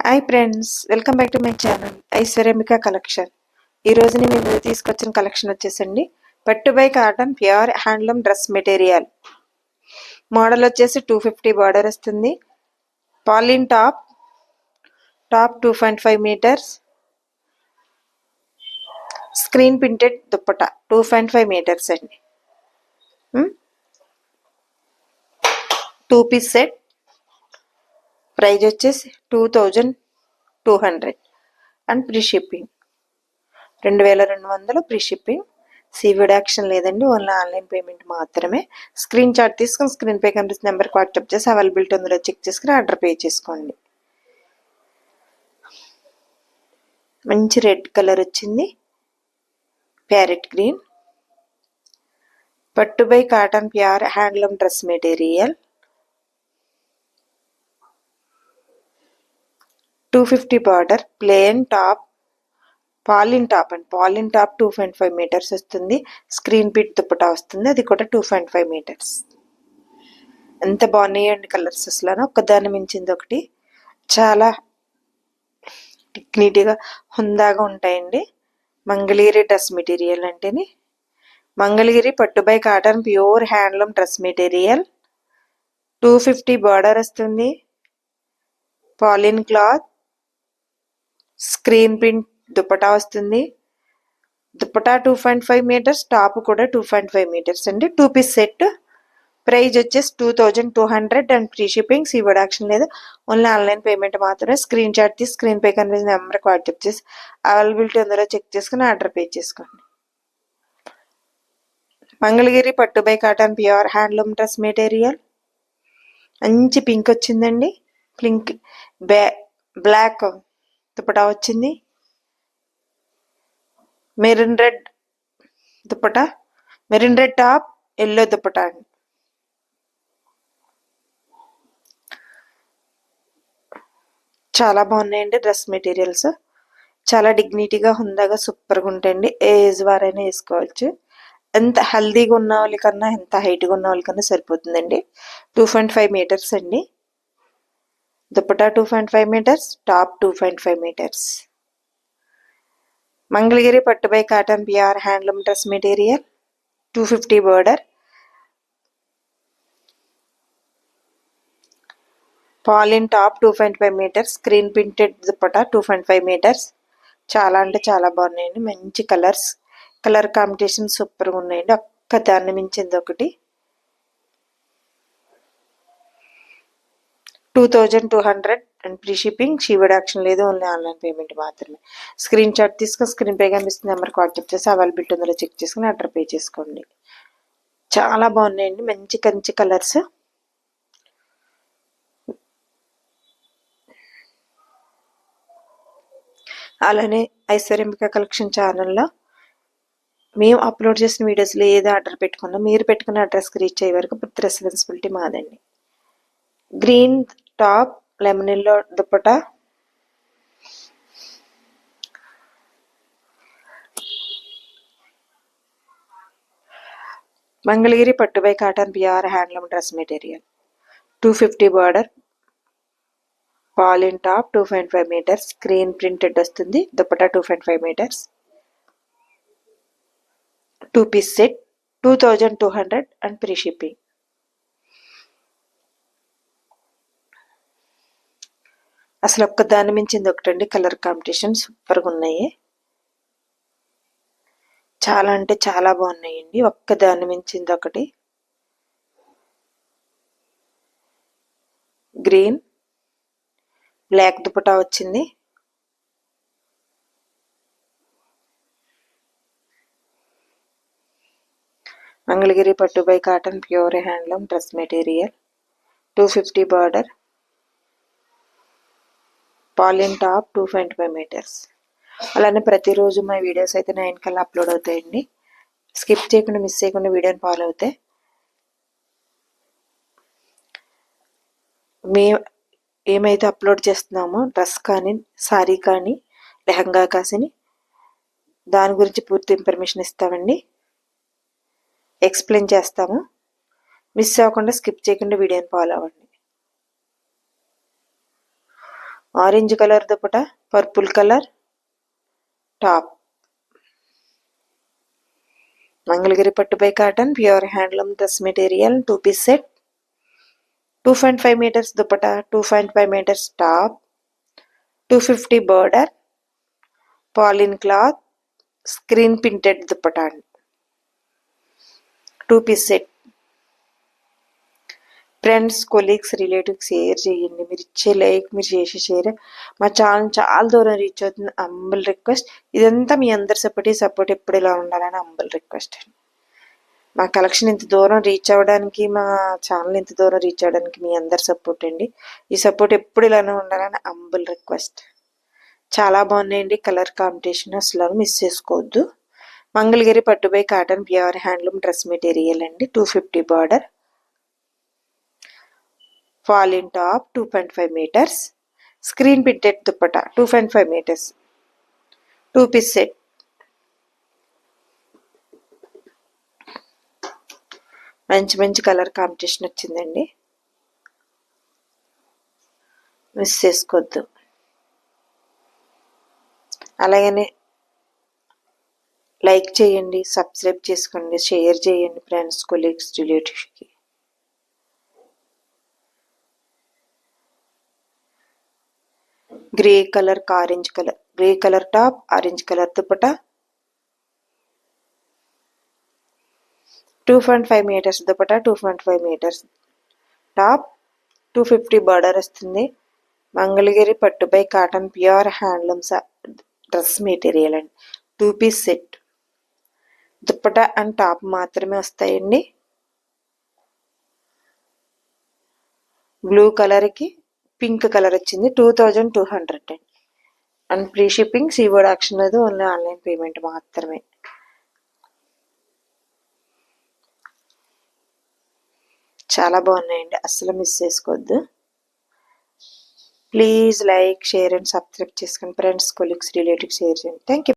Hi friends, welcome back to my channel ఐశ్వర్యమిక collection. ఈరోజు నేను తీసుకొచ్చిన కలెక్షన్ వచ్చేసండి పట్టు by cotton pure handloom dress material. Model వచ్చేసి 250 బార్డర్ వస్తుంది. పాలిన్ top 2.5 metres, screen printed dupatta 2.5 metres అండి. 2 పీస్ సెట్. ప్రైజ్ వచ్చేసి 2200 and free shipping. 2200 free shipping. సీవిడ్ యాక్షన్ లేదండి, ఓన్లీ ఆన్లైన్ పేమెంట్ మాత్రమే. స్క్రీన్ షాట్ తీసుకొని స్క్రీన్ పై కనిపిస్తున్న నెంబర్కి వాట్సాప్ చేసి అవైలబిలిటీ ఉందో చెక్ చేసుకుని ఆర్డర్ పే చేసుకోండి. మంచి రెడ్ కలర్ వచ్చింది, ప్యారెట్ గ్రీన్. పట్టు by cotton pure handloom dress material. 250 border, plain top, పాలిన్ టాప్ అండి. పాలిన్ టాప్ 2.5 మీటర్స్ వస్తుంది. స్క్రీన్ పిట్ దుప్పటా వస్తుంది, అది కూడా 2.5 మీటర్స్. ఎంత బాగున్నాయండి కలర్స్, అసలు ఒక్కదాన్ని మించింది ఒకటి. చాలా డిగ్నిటీగా హుందాగా ఉంటాయండి. మంగళగిరి డ్రెస్ మెటీరియల్ అంటేని మంగళగిరి పట్టు by cotton pure handloom dress material. 250 border వస్తుంది. పాలిన్ క్లాత్, స్క్రీన్ ప్రింట్ దుప్పటా వస్తుంది. దుప్పటా 2.5 మీటర్స్, టాప్ కూడా 2.5 మీటర్స్ అండి. 2 పీస్ సెట్. ప్రైజ్ వచ్చేసి 2200 and free shipping. Seaward action లేదు, ఓన్లీ ఆన్లైన్ పేమెంట్ మాత్రమే. స్క్రీన్ షాట్ తీసి స్క్రీన్ పై కనిపించిన నెంబర్కి వాట్సాప్ చేసి అవైలబిలిటీ ఉందో చెక్ చేసుకుని ఆర్డర్ పే చేసుకోండి. మంగళగిరి పట్టు by cotton pure handloom dress material. మంచి పింక్ వచ్చిందండి, పింక్ బ్లాక్ దుప్పటా వచ్చింది. Maroon red dupatta, maroon red top, yellow dupatta అండి. చాలా బాగున్నాయండి డ్రెస్ మెటీరియల్స్. చాలా డిగ్నిటీగా హుందాగా సూపర్గా ఉంటాయండి. ఏ ఏజ్ వారైనా వేసుకోవచ్చు. ఎంత హెల్దీగా ఉన్న వాళ్ళకన్నా, ఎంత హైట్గా ఉన్న వాళ్ళకన్నా సరిపోతుందండి. 2.5 మీటర్స్ అండి. Dupatta 2.5 metres, top 2.5 metres. Mangalagiri పట్టు by cotton pure handloom dress material. 250 border, పాలిన్ top 2.5 metres, screen printed dupatta 2.5 metres. చాలా అంటే చాలా బాగున్నాయండి. మంచి కలర్స్, కలర్ కాంబినేషన్ సూపర్గా ఉన్నాయండి. ఒక్క దాన్ని మించింది ఒకటి. 2200 అండ్ ఫ్రీ షిప్పింగ్. షీవర్డ్ యాక్షన్ లేదు, ఓన్లీ ఆన్లైన్ పేమెంట్ మాత్రమే. స్క్రీన్ షాట్ తీసుకొని స్క్రీన్ పై కనిపిస్తున్న నెంబర్కి వాట్సాప్ చేసి అవైలబిలిటీ ఉందో చెక్ చేసుకుని ఆర్డర్ పే చేసుకోండి. చాలా బాగున్నాయండి, మంచి కంచి కలర్స్. అలానే ఐశ్వర్యమిక కలెక్షన్ ఛానల్లో మేము అప్లోడ్ చేసిన వీడియోస్లో ఏదో ఆర్డర్ పెట్టుకున్నా మీరు పెట్టుకున్న అడ్రస్కి రీచ్ అయ్యే వరకు పూర్తి రెస్పాన్సిబిలిటీ మాదండి. Green top, lemon yellow dupatta, Mangalagiri పట్టు by cotton pure handloom dress material. 250 border, పాలిన్ టాప్ 2.5 మీటర్స్, స్క్రీన్ ప్రింటెడ్ వస్తుంది. Dupatta 2.5 metres. 2 piece set. 2200 and free shipping. అసలు ఒక్క దాన్ని మించింది ఒకటండి. కలర్ కాంబినేషన్ సూపర్గా ఉన్నాయి. చాలా అంటే చాలా బాగున్నాయండి. ఒక్క దాన్ని మించింది ఒకటి. గ్రీన్ బ్లాక్ దుపట్టా వచ్చింది. మంగళగిరి పట్టు by cotton pure handloom dress material. 250 border, పాలిన్ టాప్ 2.5 మీటర్స్. అలానే ప్రతిరోజు మా వీడియోస్ అయితే 9 కల్లా అప్లోడ్ అవుతాయండి. స్కిప్ చేయకుండా, మిస్ చేయకుండా వీడియోని ఫాలో అవుతాయి. మేము ఏమైతే అప్లోడ్ చేస్తున్నామో డ్రెస్ కానీ, శారీ కానీ, లెహంగా కాసిని, దాని గురించి పూర్తి ఇన్ఫర్మేషన్ ఇస్తామండి, ఎక్స్ప్లెయిన్ చేస్తాము. మిస్ అవ్వకుండా, స్కిప్ చేయకుండా వీడియోని ఫాలో అవ్వండి. Orange colour dupatta, purple colour top. Mangalagiri పట్టు by cotton pure handloom dress material 2 piece set. 2.5 meters dupatta, 2.5 meters top, 250 border, పాలిన్ cloth, screen printed dupatta. 2 piece set. Friends, colleagues, relatives share చేయండి. మీరు ఇచ్చే లైక్, మీరు చేసే షేర్ మా ఛానల్ చాలా దూరం రీచ్ అవుతుంది. అంబుల్ రిక్వెస్ట్. ఇదంతా మీ అందరి సపోర్ట్ ఎప్పుడు ఇలా ఉండాలని అంబుల్ రిక్వెస్ట్. మా కలెక్షన్ ఇంత దూరం రీచ్ అవ్వడానికి, మా ఛానల్ ఇంత దూరం రీచ్ అవ్వడానికి మీ అందరి సపోర్ట్ అండి. ఈ సపోర్ట్ ఎప్పుడు ఇలానే ఉండాలని అంబుల్ రిక్వెస్ట్. చాలా బాగున్నాయండి కలర్ కాంబినేషన్, అసలు మిస్ చేసుకోవద్దు. మంగళగిరి పట్టు by cotton pure handloom dress material అండి. 250 బార్డర్, ఫాలిన్ top, 2.5 meters, screen printed dupatta, 2.5 meters, 2 piece set. మంచి కలర్ కాంబినేషన్ వచ్చిందండి, మిస్ చేసుకోవద్దు. అలాగనే లైక్ చేయండి, సబ్స్క్రైబ్ చేసుకోండి, షేర్ చేయండి ఫ్రెండ్స్, కొలీగ్స్, రిలేటివ్స్కి. Grey colour, orange colour, grey colour top, orange colour dupatta, 2.5 meters dupatta, 2.5 meters top, 250 border వస్తుంది. మంగళగిరి పట్టు by cotton pure handlooms dress material అండి. 2 piece set. Dupatta and top మాత్రమే వస్తాయండి. బ్లూ కలర్కి పింక్ కలర్ వచ్చింది. 2200 అండి. అండ్ ఫ్రీ షిప్పింగ్, సీబోర్డ్ ఆప్షన్ లేదు, ఓన్లీ ఆన్లైన్ పేమెంట్ మాత్రమే. చాలా బాగున్నాయండి, అస్సలు మిస్ చేసుకోవద్దు. Please like, share and subscribe చేసుకోండి ఫ్రెండ్స్, కొలీగ్స్, రిలేటివ్స్ షేర్ చేయండి. Thank you.